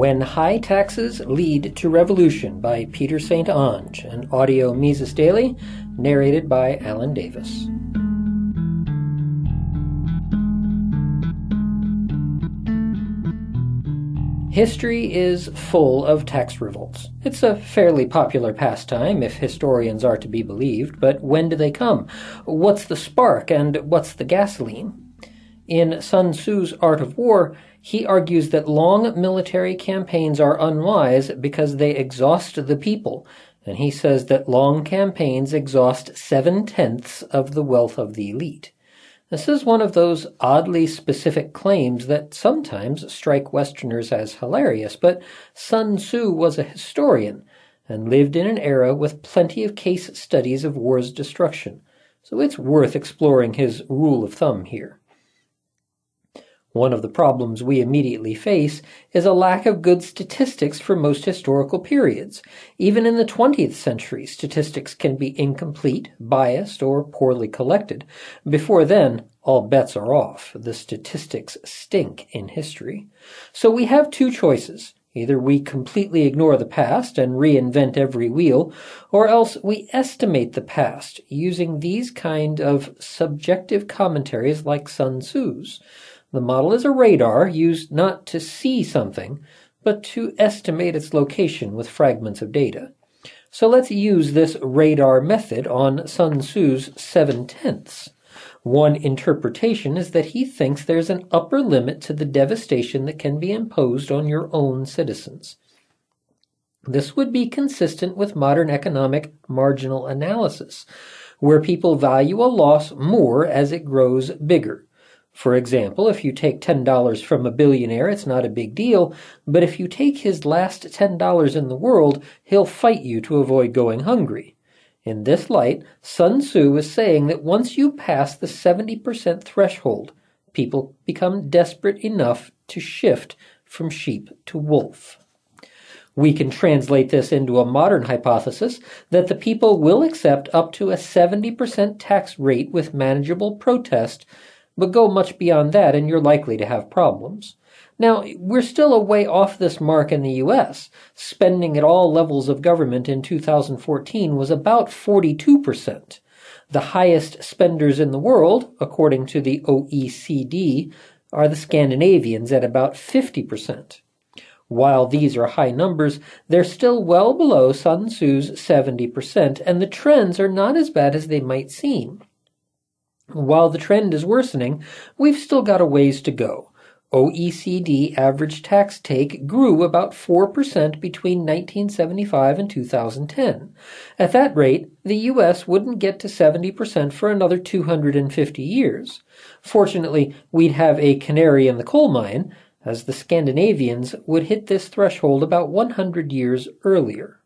When High Taxes Lead to Revolution by Peter St. Onge, an audio Mises Daily, narrated by Alan Davis. History is full of tax revolts. It's a fairly popular pastime, if historians are to be believed, but when do they come? What's the spark, and what's the gasoline? In Sun Tzu's Art of War, he argues that long military campaigns are unwise because they exhaust the people, and he says that long campaigns exhaust 7/10 of the wealth of the elite. This is one of those oddly specific claims that sometimes strike Westerners as hilarious, but Sun Tzu was a historian and lived in an era with plenty of case studies of war's destruction, so it's worth exploring his rule of thumb here. One of the problems we immediately face is a lack of good statistics for most historical periods. Even in the 20th century, statistics can be incomplete, biased, or poorly collected. Before then, all bets are off. The statistics stink in history. So we have two choices. Either we completely ignore the past and reinvent every wheel, or else we estimate the past using these kind of subjective commentaries like Sun Tzu's. The model is a radar used not to see something, but to estimate its location with fragments of data. So let's use this radar method on Sun Tzu's 7/10. One interpretation is that he thinks there's an upper limit to the devastation that can be imposed on your own citizens. This would be consistent with modern economic marginal analysis, where people value a loss more as it grows bigger. For example, if you take $10 from a billionaire, it's not a big deal, but if you take his last $10 in the world, he'll fight you to avoid going hungry. In this light, Sun Tzu is saying that once you pass the 70% threshold, people become desperate enough to shift from sheep to wolf. We can translate this into a modern hypothesis that the people will accept up to a 70% tax rate with manageable protest, but go much beyond that and you're likely to have problems. Now, we're still a way off this mark in the U.S. Spending at all levels of government in 2014 was about 42%. The highest spenders in the world, according to the OECD, are the Scandinavians at about 50%. While these are high numbers, they're still well below Sun Tzu's 70%, and the trends are not as bad as they might seem. While the trend is worsening, we've still got a ways to go. OECD average tax take grew about 4% between 1975 and 2010. At that rate, the U.S. wouldn't get to 70% for another 250 years. Fortunately, we'd have a canary in the coal mine, as the Scandinavians would hit this threshold about 100 years earlier.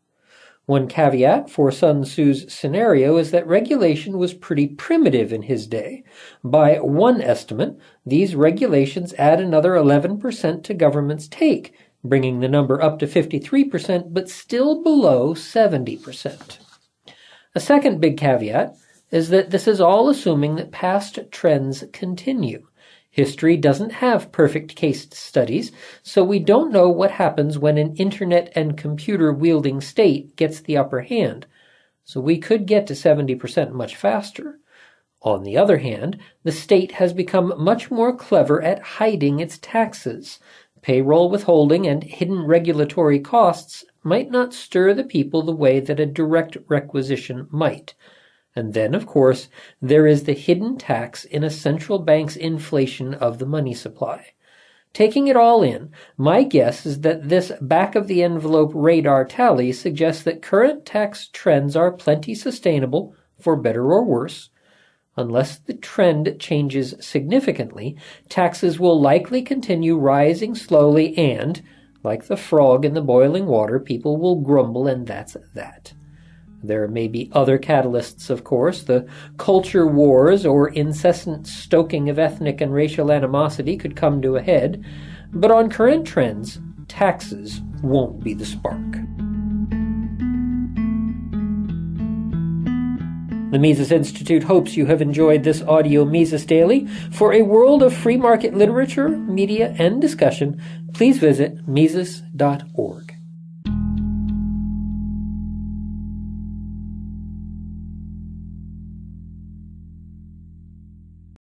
One caveat for Sun Tzu's scenario is that regulation was pretty primitive in his day. By one estimate, these regulations add another 11% to government's take, bringing the number up to 53%, but still below 70%. A second big caveat is that this is all assuming that past trends continue. History doesn't have perfect case studies, so we don't know what happens when an internet and computer-wielding state gets the upper hand, so we could get to 70% much faster. On the other hand, the state has become much more clever at hiding its taxes. Payroll withholding and hidden regulatory costs might not stir the people the way that a direct requisition might. And then, of course, there is the hidden tax in a central bank's inflation of the money supply. Taking it all in, my guess is that this back-of-the-envelope radar tally suggests that current tax trends are plenty sustainable, for better or worse. Unless the trend changes significantly, taxes will likely continue rising slowly and, like the frog in the boiling water, people will grumble and that's that. There may be other catalysts, of course. The culture wars or incessant stoking of ethnic and racial animosity could come to a head, but on current trends, taxes won't be the spark. The Mises Institute hopes you have enjoyed this audio Mises Daily. For a world of free market literature, media, and discussion, please visit Mises.org.